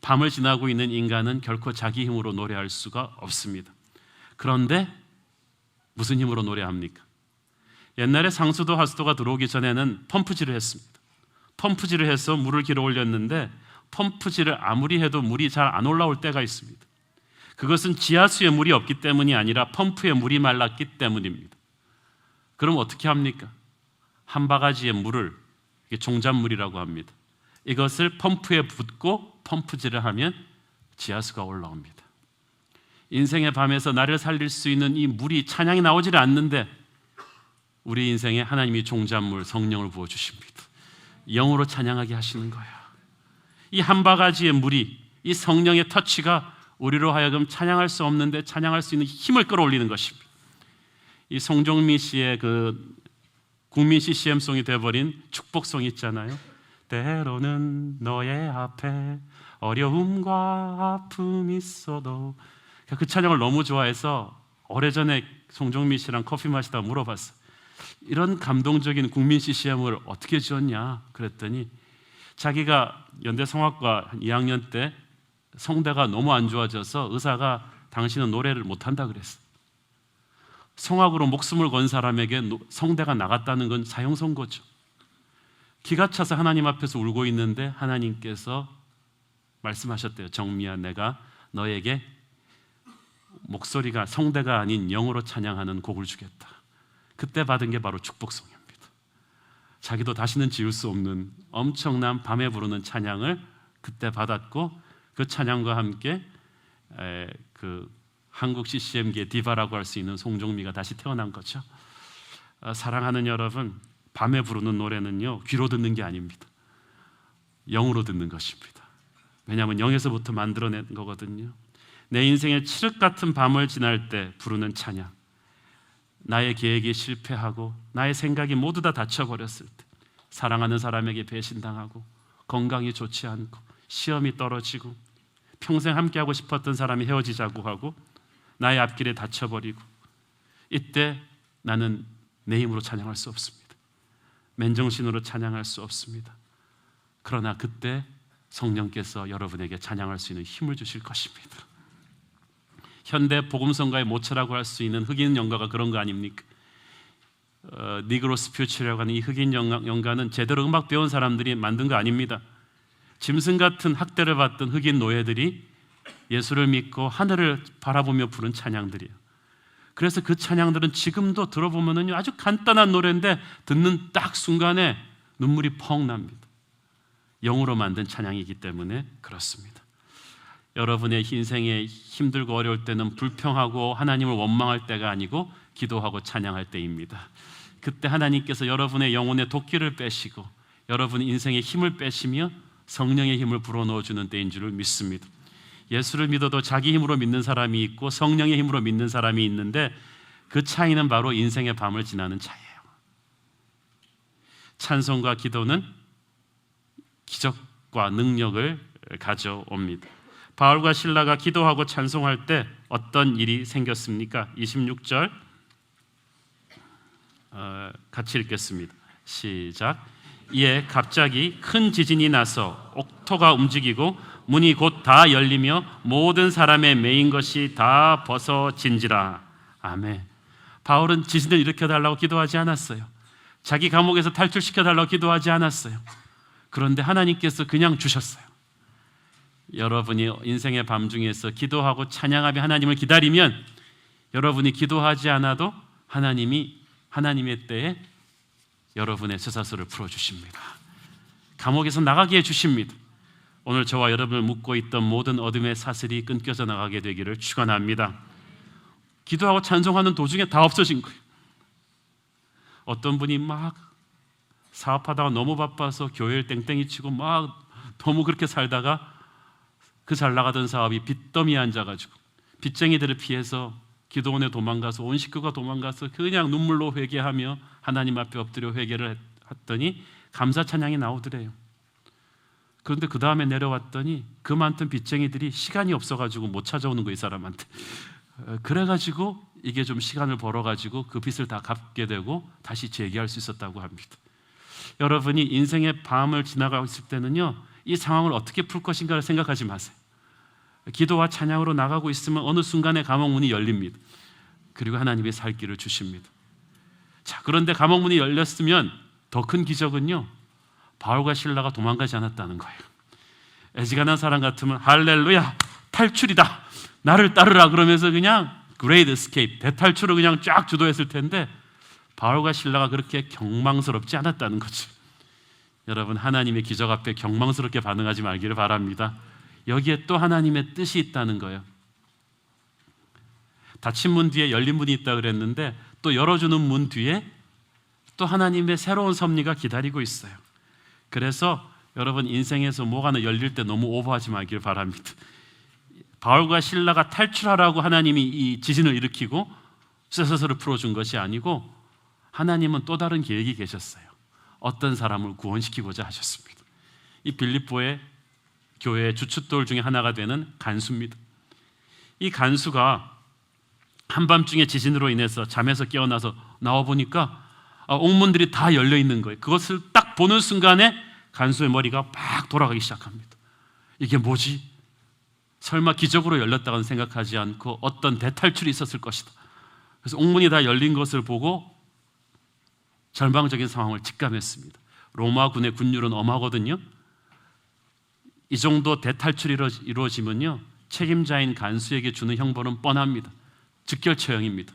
S2: 밤을 지나고 있는 인간은 결코 자기 힘으로 노래할 수가 없습니다. 그런데 무슨 힘으로 노래합니까? 옛날에 상수도 하수도가 들어오기 전에는 펌프질을 했습니다. 펌프질을 해서 물을 길어 올렸는데 펌프질을 아무리 해도 물이 잘 안 올라올 때가 있습니다. 그것은 지하수에 물이 없기 때문이 아니라 펌프에 물이 말랐기 때문입니다. 그럼 어떻게 합니까? 한 바가지의 물을, 이게 종잣물이라고 합니다. 이것을 펌프에 붓고 펌프질을 하면 지하수가 올라옵니다. 인생의 밤에서 나를 살릴 수 있는 이 물이, 찬양이 나오질 않는데 우리 인생에 하나님이 종잣물 성령을 부어주십니다. 영으로 찬양하게 하시는 거예요. 이 한 바가지의 물이, 이 성령의 터치가 우리로 하여금 찬양할 수 없는데 찬양할 수 있는 힘을 끌어올리는 것입니다. 이 송정미 씨의 그 국민 CCM송이 되어버린 축복송이 있잖아요. 때로는 너의 앞에 어려움과 아픔이 있어도, 그 찬양을 너무 좋아해서 오래전에 송정미 씨랑 커피 마시다가 물어봤어요. 이런 감동적인 국민 CCM을 어떻게 지었냐 그랬더니, 자기가 연대 성악과 2학년 때 성대가 너무 안 좋아져서 의사가 당신은 노래를 못한다 그랬어요. 성악으로 목숨을 건 사람에게 성대가 나갔다는 건 사형선고죠. 기가 차서 하나님 앞에서 울고 있는데 하나님께서 말씀하셨대요. 정미야, 내가 너에게 목소리가 성대가 아닌 영으로 찬양하는 곡을 주겠다. 그때 받은 게 바로 축복송입니다. 자기도 다시는 지을 수 없는 엄청난 밤에 부르는 찬양을 그때 받았고, 그 찬양과 함께 그 한국 CCM계의 디바라고 할 수 있는 송정미가 다시 태어난 거죠. 사랑하는 여러분, 밤에 부르는 노래는요, 귀로 듣는 게 아닙니다. 영으로 듣는 것입니다. 왜냐하면 영에서부터 만들어낸 거거든요. 내 인생의 칠흑 같은 밤을 지날 때 부르는 찬양, 나의 계획이 실패하고 나의 생각이 모두 다 닫혀버렸을 때, 사랑하는 사람에게 배신당하고 건강이 좋지 않고 시험이 떨어지고 평생 함께하고 싶었던 사람이 헤어지자고 하고 나의 앞길에 닫혀버리고, 이때 나는 내 힘으로 찬양할 수 없습니다. 맨정신으로 찬양할 수 없습니다. 그러나 그때 성령께서 여러분에게 찬양할 수 있는 힘을 주실 것입니다. 현대 복음성가의 모처라고 할 수 있는 흑인 연가가 그런 거 아닙니까? 니그로스 퓨처라고 하는 이 흑인 연가는 제대로 음악 배운 사람들이 만든 거 아닙니다. 짐승 같은 학대를 받던 흑인 노예들이 예수를 믿고 하늘을 바라보며 부른 찬양들이에요. 그래서 그 찬양들은 지금도 들어보면 아주 간단한 노래인데 듣는 딱 순간에 눈물이 펑 납니다. 영으로 만든 찬양이기 때문에 그렇습니다. 여러분의 인생에 힘들고 어려울 때는 불평하고 하나님을 원망할 때가 아니고 기도하고 찬양할 때입니다. 그때 하나님께서 여러분의 영혼의 도끼를 빼시고 여러분의 인생의 힘을 빼시며 성령의 힘을 불어넣어주는 때인 줄을 믿습니다. 예수를 믿어도 자기 힘으로 믿는 사람이 있고 성령의 힘으로 믿는 사람이 있는데 그 차이는 바로 인생의 밤을 지나는 차이예요. 찬송과 기도는 기적과 능력을 가져옵니다. 바울과 실라가 기도하고 찬송할 때 어떤 일이 생겼습니까? 26절 같이 읽겠습니다. 시작. 이에 갑자기 큰 지진이 나서 옥토가 움직이고 문이 곧 다 열리며 모든 사람의 매인 것이 다 벗어진지라. 아멘. 바울은 지진을 일으켜달라고 기도하지 않았어요. 자기 감옥에서 탈출시켜달라고 기도하지 않았어요. 그런데 하나님께서 그냥 주셨어요. 여러분이 인생의 밤 중에서 기도하고 찬양하며 하나님을 기다리면 여러분이 기도하지 않아도 하나님이 하나님의 때에 여러분의 쇠사슬을 풀어주십니다. 감옥에서 나가게 해주십니다. 오늘 저와 여러분을 묶고 있던 모든 어둠의 사슬이 끊겨져 나가게 되기를 축원합니다. 기도하고 찬송하는 도중에 다 없어진 거예요. 어떤 분이 막 사업하다가 너무 바빠서 교회를 땡땡이 치고 막 너무 그렇게 살다가 그 잘 나가던 사업이 빚더미에 앉아가지고 빚쟁이들을 피해서 기도원에 도망가서 온 식구가 도망가서 그냥 눈물로 회개하며 하나님 앞에 엎드려 회개를 했더니 감사 찬양이 나오더래요. 그런데 그 다음에 내려왔더니 그 많던 빚쟁이들이 시간이 없어가지고 못 찾아오는 거예요, 이 사람한테. 그래가지고 이게 좀 시간을 벌어가지고 그 빚을 다 갚게 되고 다시 재기할 수 있었다고 합니다. 여러분이 인생의 밤을 지나가고 있을 때는요, 이 상황을 어떻게 풀 것인가를 생각하지 마세요. 기도와 찬양으로 나가고 있으면 어느 순간에 감옥 문이 열립니다. 그리고 하나님의 살 길을 주십니다. 자, 그런데 감옥 문이 열렸으면 더 큰 기적은요, 바울과 실라가 도망가지 않았다는 거예요. 애지간한 사람 같으면 할렐루야, 탈출이다, 나를 따르라 그러면서 그냥 Great Escape, 대탈출을 그냥 쫙 주도했을 텐데 바울과 실라가 그렇게 경망스럽지 않았다는 거죠. 여러분, 하나님의 기적 앞에 경망스럽게 반응하지 말기를 바랍니다. 여기에 또 하나님의 뜻이 있다는 거예요. 닫힌 문 뒤에 열린 문이 있다 그랬는데 또 열어주는 문 뒤에 또 하나님의 새로운 섭리가 기다리고 있어요. 그래서 여러분, 인생에서 뭐가 하나 열릴 때 너무 오버하지 말기를 바랍니다. 바울과 실라가 탈출하라고 하나님이 이 지진을 일으키고 쇠사슬을 풀어준 것이 아니고 하나님은 또 다른 계획이 계셨어요. 어떤 사람을 구원시키고자 하셨습니다. 이 빌립보의 교회의 주춧돌 중에 하나가 되는 간수입니다. 이 간수가 한밤중에 지진으로 인해서 잠에서 깨어나서 나와보니까 옥문들이 다 열려 있는 거예요. 그것을 딱 보는 순간에 간수의 머리가 막 돌아가기 시작합니다. 이게 뭐지? 설마 기적으로 열렸다고는 생각하지 않고 어떤 대탈출이 있었을 것이다. 그래서 옥문이 다 열린 것을 보고 절망적인 상황을 직감했습니다. 로마군의 군율은 엄하거든요. 이 정도 대탈출이 이루어지면요, 책임자인 간수에게 주는 형벌은 뻔합니다. 즉결처형입니다.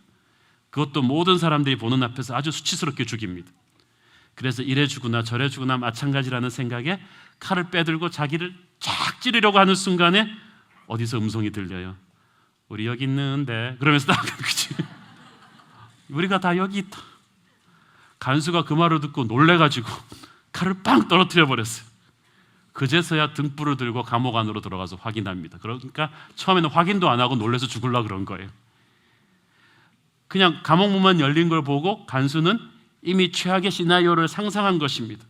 S2: 그것도 모든 사람들이 보는 앞에서 아주 수치스럽게 죽입니다. 그래서 이래 주구나 저래 주구나 마찬가지라는 생각에 칼을 빼들고 자기를 쫙 찌르려고 하는 순간에 어디서 음성이 들려요. 우리 여기 있는데, 그러면서 딱 그치? 우리가 다 여기 있다. 간수가 그 말을 듣고 놀래가지고 칼을 빵 떨어뜨려 버렸어요. 그제서야 등불을 들고 감옥 안으로 들어가서 확인합니다. 그러니까 처음에는 확인도 안 하고 놀래서 죽으려고 그런 거예요. 그냥 감옥 문만 열린 걸 보고 간수는 이미 최악의 시나리오를 상상한 것입니다.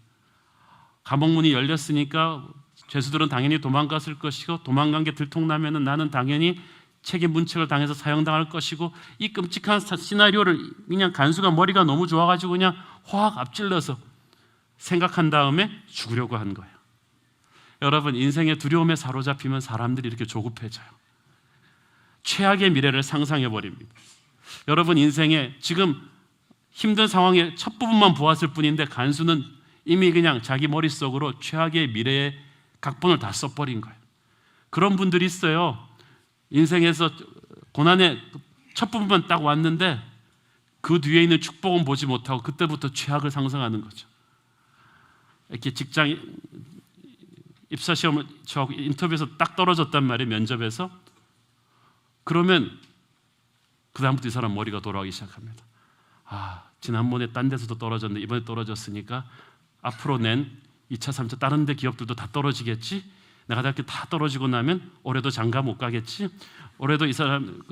S2: 감옥 문이 열렸으니까 죄수들은 당연히 도망갔을 것이고, 도망간 게 들통나면은 나는 당연히 책임 문책을 당해서 사형당할 것이고, 이 끔찍한 시나리오를 그냥 간수가 머리가 너무 좋아가지고 그냥 확 앞질러서 생각한 다음에 죽으려고 한 거예요. 여러분, 인생의 두려움에 사로잡히면 사람들이 이렇게 조급해져요. 최악의 미래를 상상해 버립니다. 여러분, 인생에 지금 힘든 상황의 첫 부분만 보았을 뿐인데 간수는 이미 그냥 자기 머릿속으로 최악의 미래의 각본을 다 써버린 거예요. 그런 분들이 있어요. 인생에서 고난의 첫 부분만 딱 왔는데 그 뒤에 있는 축복은 보지 못하고 그때부터 최악을 상상하는 거죠. 이렇게 직장 입사 시험을 저 인터뷰에서 딱 떨어졌단 말이에요. 면접에서. 그러면 그 다음부터 이 사람 머리가 돌아가기 시작합니다. 지난번에 딴 데서도 떨어졌는데 이번에 떨어졌으니까 앞으로 낸 2차, 3차 다른 데 기업들도 다 떨어지겠지? 내가 이렇게 다 떨어지고 나면 올해도 장가 못 가겠지? 올해도 이 사람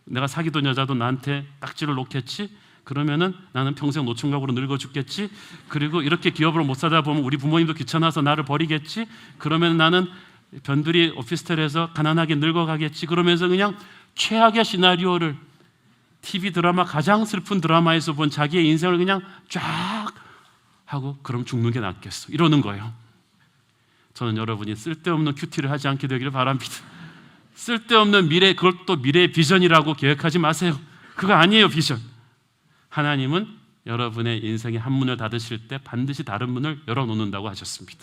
S2: 내가 사귀던 여자도 나한테 딱지를 놓겠지? 그러면은 나는 평생 노총각으로 늙어 죽겠지? 그리고 이렇게 기업을 못 사다 보면 우리 부모님도 귀찮아서 나를 버리겠지? 그러면 나는 변두리 오피스텔에서 가난하게 늙어가겠지? 그러면서 그냥 최악의 시나리오를 TV 드라마, 가장 슬픈 드라마에서 본 자기의 인생을 그냥 쫙 하고 그럼 죽는 게 낫겠어 이러는 거예요. 저는 여러분이 쓸데없는 큐티를 하지 않게 되기를 바랍니다. 쓸데없는 미래, 그걸 또 미래의 비전이라고 계획하지 마세요. 그거 아니에요, 비전. 하나님은 여러분의 인생의 한 문을 닫으실 때 반드시 다른 문을 열어놓는다고 하셨습니다.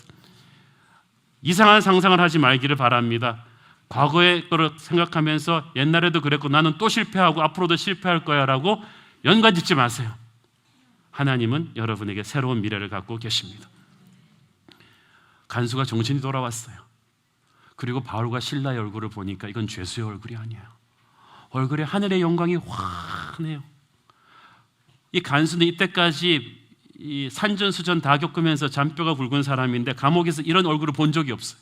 S2: 이상한 상상을 하지 말기를 바랍니다. 과거의 거를 생각하면서 옛날에도 그랬고 나는 또 실패하고 앞으로도 실패할 거야 라고 연관짓지 마세요. 하나님은 여러분에게 새로운 미래를 갖고 계십니다. 간수가 정신이 돌아왔어요. 그리고 바울과 신라의 얼굴을 보니까 이건 죄수의 얼굴이 아니에요. 얼굴에 하늘의 영광이 환해요. 이 간수는 이때까지 이 산전수전 다 겪으면서 잔뼈가 굵은 사람인데 감옥에서 이런 얼굴을 본 적이 없어요.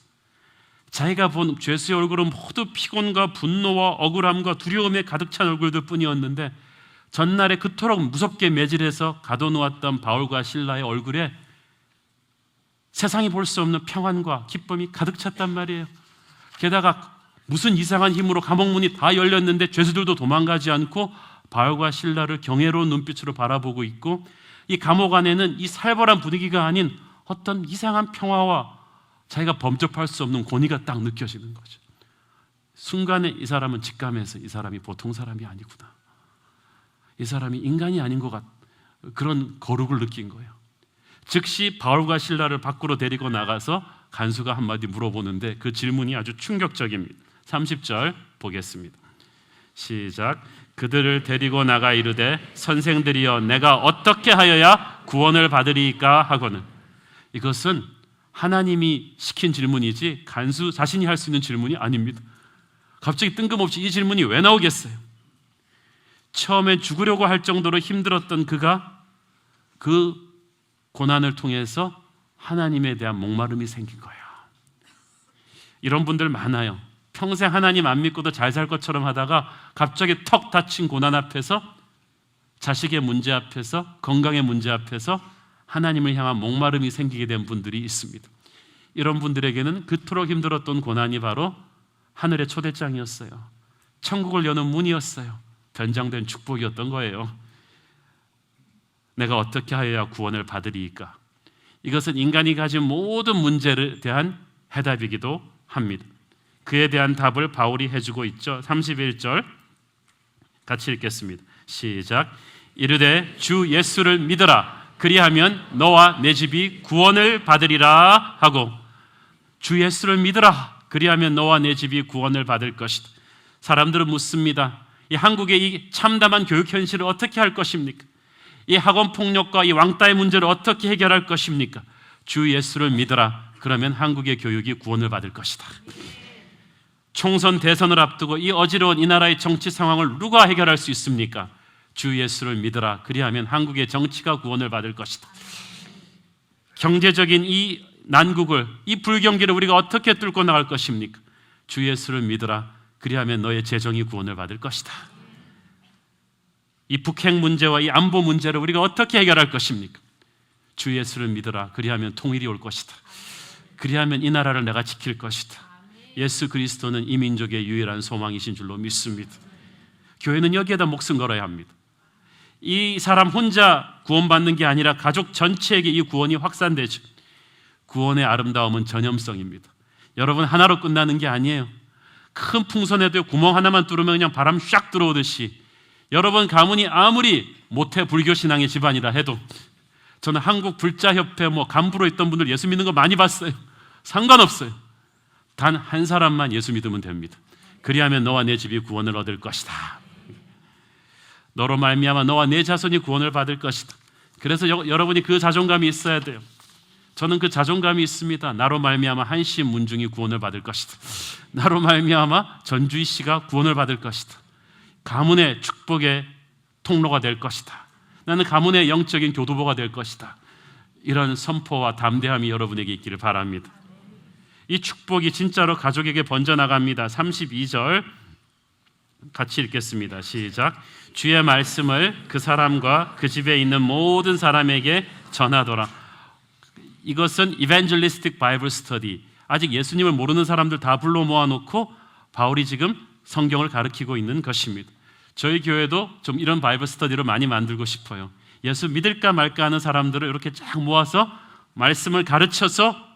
S2: 자기가 본 죄수의 얼굴은 모두 피곤과 분노와 억울함과 두려움에 가득 찬 얼굴들 뿐이었는데 전날에 그토록 무섭게 매질해서 가둬놓았던 바울과 신라의 얼굴에 세상이 볼 수 없는 평안과 기쁨이 가득 찼단 말이에요. 게다가 무슨 이상한 힘으로 감옥 문이 다 열렸는데 죄수들도 도망가지 않고 바울과 신라를 경외로운 눈빛으로 바라보고 있고 이 감옥 안에는 이 살벌한 분위기가 아닌 어떤 이상한 평화와 자기가 범접할 수 없는 권위가 딱 느껴지는 거죠. 순간에 이 사람은 직감해서 이 사람이 보통 사람이 아니구나. 이 사람이 인간이 아닌 것 그런 거룩을 느낀 거예요. 즉시 바울과 신라를 밖으로 데리고 나가서 간수가 한마디 물어보는데 그 질문이 아주 충격적입니다. 30절 보겠습니다. 시작. 그들을 데리고 나가 이르되 선생들이여 내가 어떻게 하여야 구원을 받으리까 하거늘. 이것은 하나님이 시킨 질문이지 간수 자신이 할 수 있는 질문이 아닙니다. 갑자기 뜬금없이 이 질문이 왜 나오겠어요? 처음에 죽으려고 할 정도로 힘들었던 그가 그 고난을 통해서 하나님에 대한 목마름이 생긴 거예요. 이런 분들 많아요. 평생 하나님 안 믿고도 잘 살 것처럼 하다가 갑자기 턱 다친 고난 앞에서, 자식의 문제 앞에서, 건강의 문제 앞에서 하나님을 향한 목마름이 생기게 된 분들이 있습니다. 이런 분들에게는 그토록 힘들었던 고난이 바로 하늘의 초대장이었어요. 천국을 여는 문이었어요. 변장된 축복이었던 거예요. 내가 어떻게 하여야 구원을 받으리이까? 이것은 인간이 가진 모든 문제에 대한 해답이기도 합니다. 그에 대한 답을 바울이 해주고 있죠. 31절 같이 읽겠습니다. 시작. 이르되 주 예수를 믿으라. 그리하면 너와 내 집이 구원을 받으리라 하고, 주 예수를 믿으라. 그리하면 너와 내 집이 구원을 받을 것이다. 사람들은 묻습니다. 이 한국의 이 참담한 교육 현실을 어떻게 할 것입니까? 이 학원 폭력과 이 왕따의 문제를 어떻게 해결할 것입니까? 주 예수를 믿으라. 그러면 한국의 교육이 구원을 받을 것이다. 총선 대선을 앞두고 이 어지러운 이 나라의 정치 상황을 누가 해결할 수 있습니까? 주 예수를 믿으라. 그리하면 한국의 정치가 구원을 받을 것이다. 경제적인 이 난국을, 이 불경기를 우리가 어떻게 뚫고 나갈 것입니까? 주 예수를 믿으라. 그리하면 너의 재정이 구원을 받을 것이다. 이 북핵 문제와 이 안보 문제를 우리가 어떻게 해결할 것입니까? 주 예수를 믿으라. 그리하면 통일이 올 것이다. 그리하면 이 나라를 내가 지킬 것이다. 예수 그리스도는 이 민족의 유일한 소망이신 줄로 믿습니다. 교회는 여기에다 목숨 걸어야 합니다. 이 사람 혼자 구원받는 게 아니라 가족 전체에게 이 구원이 확산되죠. 구원의 아름다움은 전염성입니다. 여러분, 하나로 끝나는 게 아니에요. 큰 풍선에도 구멍 하나만 뚫으면 그냥 바람 쫙 들어오듯이 여러분 가문이 아무리 모태 불교 신앙의 집안이라 해도, 저는 한국 불자협회 간부로 있던 분들 예수 믿는 거 많이 봤어요. 상관없어요. 단 한 사람만 예수 믿으면 됩니다. 그리하면 너와 내 집이 구원을 얻을 것이다. 너로 말미암아 너와 내 자손이 구원을 받을 것이다. 그래서 여러분이 그 자존감이 있어야 돼요. 저는 그 자존감이 있습니다. 나로 말미암아 한시 문중이 구원을 받을 것이다. 나로 말미암아 전주희 씨가 구원을 받을 것이다. 가문의 축복의 통로가 될 것이다. 나는 가문의 영적인 교두보가 될 것이다. 이런 선포와 담대함이 여러분에게 있기를 바랍니다. 이 축복이 진짜로 가족에게 번져나갑니다. 32절 같이 읽겠습니다. 시작. 주의 말씀을 그 사람과 그 집에 있는 모든 사람에게 전하더라. 이것은 Evangelistic Bible Study. 아직 예수님을 모르는 사람들 다 불러 모아놓고 바울이 지금 성경을 가르치고 있는 것입니다. 저희 교회도 좀 이런 바이블 스터디를 많이 만들고 싶어요. 예수 믿을까 말까 하는 사람들을 이렇게 쫙 모아서 말씀을 가르쳐서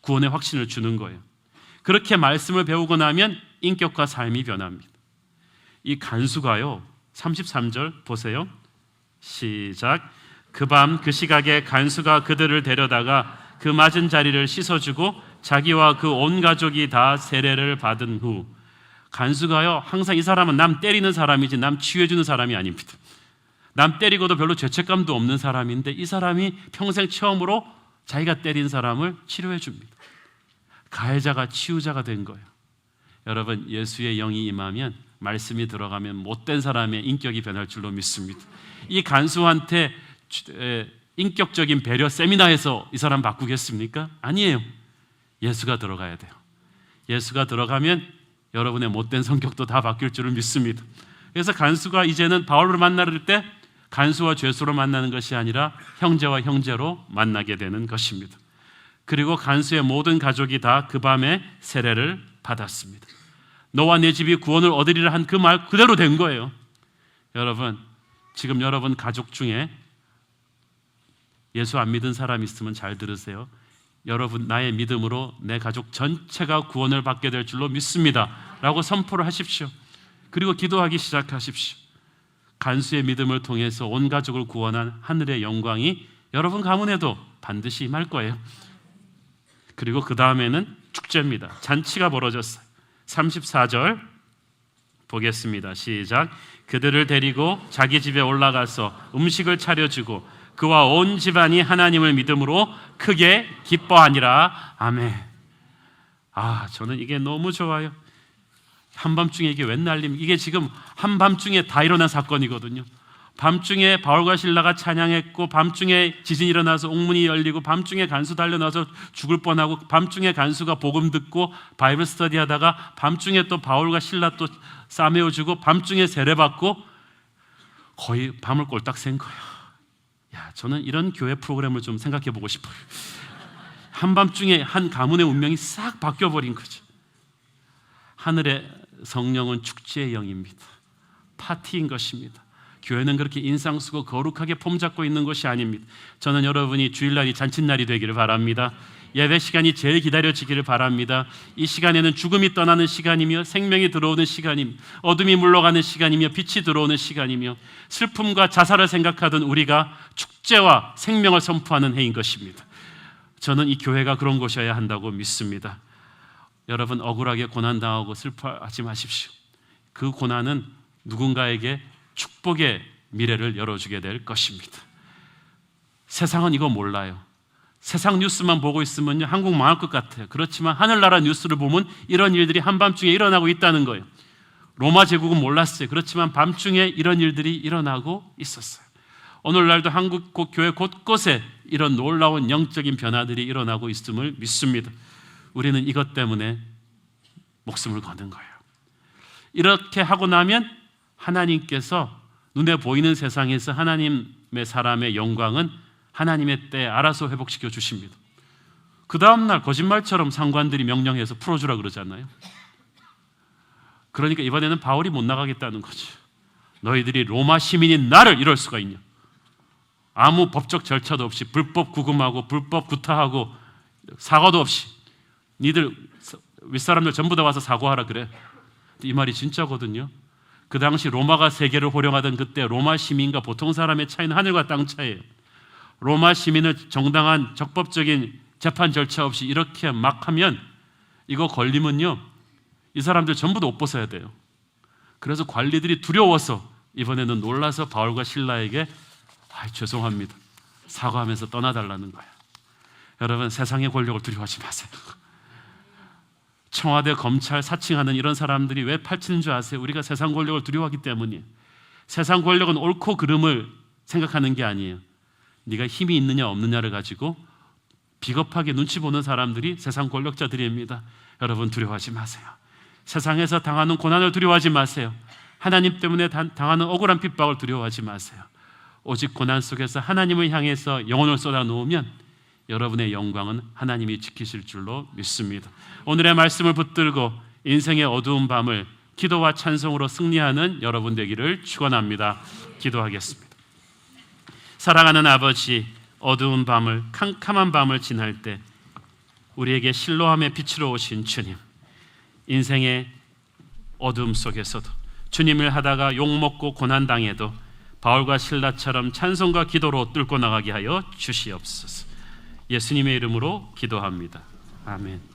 S2: 구원의 확신을 주는 거예요. 그렇게 말씀을 배우고 나면 인격과 삶이 변합니다. 이 간수가요, 33절 보세요. 시작. 그 밤 그 시각에 간수가 그들을 데려다가 그 맞은 자리를 씻어주고 자기와 그 온 가족이 다 세례를 받은 후, 간수가요, 항상 이 사람은 남 때리는 사람이지 남 치유해주는 사람이 아닙니다. 남 때리고도 별로 죄책감도 없는 사람인데 이 사람이 평생 처음으로 자기가 때린 사람을 치료해 줍니다. 가해자가 치유자가 된 거예요. 여러분, 예수의 영이 임하면, 말씀이 들어가면 못된 사람의 인격이 변할 줄로 믿습니다. 이 간수한테 인격적인 배려 세미나에서 이 사람 바꾸겠습니까? 아니에요. 예수가 들어가야 돼요. 예수가 들어가면 여러분의 못된 성격도 다 바뀔 줄을 믿습니다. 그래서 간수가 이제는 바울을 만날 때 간수와 죄수로 만나는 것이 아니라 형제와 형제로 만나게 되는 것입니다. 그리고 간수의 모든 가족이 다 그 밤에 세례를 받았습니다. 너와 내 집이 구원을 얻으리라 한 그 말 그대로 된 거예요. 여러분, 지금 여러분 가족 중에 예수 안 믿은 사람이 있으면 잘 들으세요. 여러분, 나의 믿음으로 내 가족 전체가 구원을 받게 될 줄로 믿습니다 라고 선포를 하십시오. 그리고 기도하기 시작하십시오. 간수의 믿음을 통해서 온 가족을 구원한 하늘의 영광이 여러분 가문에도 반드시 임할 거예요. 그리고 그 다음에는 축제입니다. 잔치가 벌어졌어요. 34절 보겠습니다. 시작. 그들을 데리고 자기 집에 올라가서 음식을 차려주고 그와 온 집안이 하나님을 믿음으로 크게 기뻐하니라. 아멘. 저는 이게 너무 좋아요. 한밤중에 이게 웬 난립니까? 이게 지금 한밤중에 다 일어난 사건이거든요. 밤중에 바울과 실라가 찬양했고, 밤중에 지진이 일어나서 옥문이 열리고, 밤중에 간수 달려나서 죽을 뻔하고, 밤중에 간수가 복음 듣고 바이블 스터디 하다가 밤중에 또 바울과 실라 또 싸매어주고, 밤중에 세례받고, 거의 밤을 꼴딱 샌 거예요. 저는 이런 교회 프로그램을 좀 생각해 보고 싶어요. 한밤중에 한 가문의 운명이 싹 바뀌어버린 거죠. 하늘의 성령은 축제의 영입니다. 파티인 것입니다. 교회는 그렇게 인상 쓰고 거룩하게 폼 잡고 있는 것이 아닙니다. 저는 여러분이 주일날이 잔칫날이 되기를 바랍니다. 예배 시간이 제일 기다려지기를 바랍니다. 이 시간에는 죽음이 떠나는 시간이며 생명이 들어오는 시간이며 어둠이 물러가는 시간이며 빛이 들어오는 시간이며 슬픔과 자살을 생각하던 우리가 축제와 생명을 선포하는 해인 것입니다. 저는 이 교회가 그런 곳이어야 한다고 믿습니다. 여러분, 억울하게 고난당하고 슬퍼하지 마십시오. 그 고난은 누군가에게 축복의 미래를 열어주게 될 것입니다. 세상은 이거 몰라요. 세상 뉴스만 보고 있으면 한국 망할 것 같아요. 그렇지만 하늘나라 뉴스를 보면 이런 일들이 한밤중에 일어나고 있다는 거예요. 로마 제국은 몰랐어요. 그렇지만 밤중에 이런 일들이 일어나고 있었어요. 오늘날도 한국 교회 곳곳에 이런 놀라운 영적인 변화들이 일어나고 있음을 믿습니다. 우리는 이것 때문에 목숨을 거는 거예요. 이렇게 하고 나면 하나님께서 눈에 보이는 세상에서 하나님의 사람의 영광은 하나님의 때에 알아서 회복시켜 주십니다. 그 다음날 거짓말처럼 상관들이 명령해서 풀어주라 그러잖아요. 그러니까 이번에는 바울이 못 나가겠다는 거죠. 너희들이 로마 시민인 나를 이럴 수가 있냐. 아무 법적 절차도 없이 불법 구금하고 불법 구타하고 사과도 없이 니들 윗사람들 전부 다 와서 사과하라 그래. 이 말이 진짜거든요. 그 당시 로마가 세계를 호령하던 그때 로마 시민과 보통 사람의 차이는 하늘과 땅 차이예요. 로마 시민을 정당한 적법적인 재판 절차 없이 이렇게 막 하면 이거 걸리면요, 이 사람들 전부 다 옷 벗어야 돼요. 그래서 관리들이 두려워서 이번에는 놀라서 바울과 실라에게 죄송합니다, 사과하면서 떠나달라는 거예요. 여러분, 세상의 권력을 두려워하지 마세요. 청와대, 검찰, 사칭하는 이런 사람들이 왜 팔치는 줄 아세요? 우리가 세상 권력을 두려워하기 때문이에요. 세상 권력은 옳고 그름을 생각하는 게 아니에요. 네가 힘이 있느냐 없느냐를 가지고 비겁하게 눈치 보는 사람들이 세상 권력자들입니다. 여러분, 두려워하지 마세요. 세상에서 당하는 고난을 두려워하지 마세요. 하나님 때문에 당하는 억울한 핍박을 두려워하지 마세요. 오직 고난 속에서 하나님을 향해서 영혼을 쏟아놓으면 여러분의 영광은 하나님이 지키실 줄로 믿습니다. 오늘의 말씀을 붙들고 인생의 어두운 밤을 기도와 찬송으로 승리하는 여러분 되기를 축원합니다. 기도하겠습니다. 사랑하는 아버지, 어두운 밤을, 캄캄한 밤을 지날 때 우리에게 실로함의 빛으로 오신 주님, 인생의 어둠 속에서도 주님을 하다가 욕먹고 고난당해도 바울과 실라처럼 찬송과 기도로 뚫고 나가게 하여 주시옵소서. 예수님의 이름으로 기도합니다. 아멘.